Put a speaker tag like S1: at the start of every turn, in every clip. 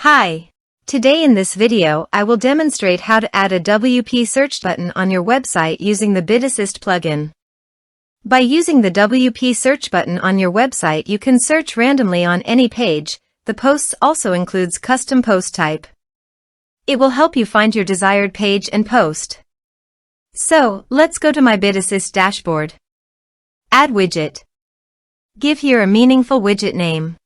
S1: Hi. Today in this video I will demonstrate how to add a WP search button on your website using the Bid Assist plugin. By using the WP search button on your website you can search randomly on any page. The posts also includes custom post type. It will help you find your desired page and post. So, let's go to my Bid Assist dashboard. Add widget. Give here a meaningful widget name.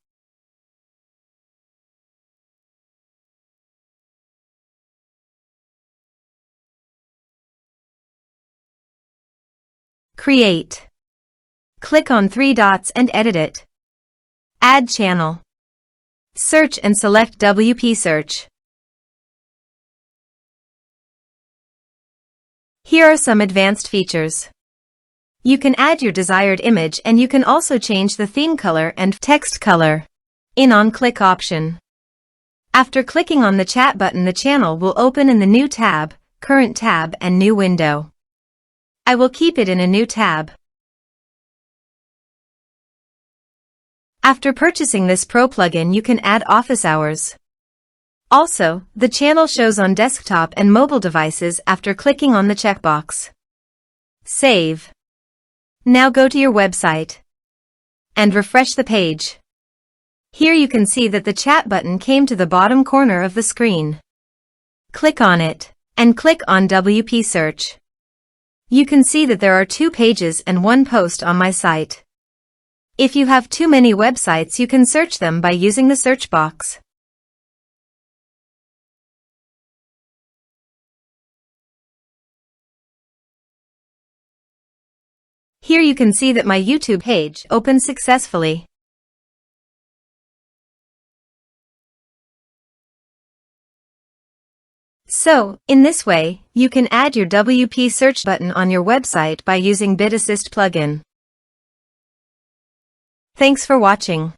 S1: Create. Click on three dots and edit it. Add channel. Search and select WP search. Here are some advanced features. You can add your desired image and you can also change the theme color and text color. On-click option. After clicking on the chat button, the channel will open in the new tab, current tab and new window. I will keep it in a new tab. After purchasing this Pro plugin, you can add office hours. Also, the channel shows on desktop and mobile devices after clicking on the checkbox. Save. Now go to your website and refresh the page. Here you can see that the chat button came to the bottom corner of the screen. Click on it and click on WP search. You can see that there are 2 pages and 1 post on my site. If you have too many websites, you can search them by using the search box. Here you can see that my YouTube page opened successfully. So, in this way, you can add your WP search button on your website by using Bid Assist plugin. Thanks for watching.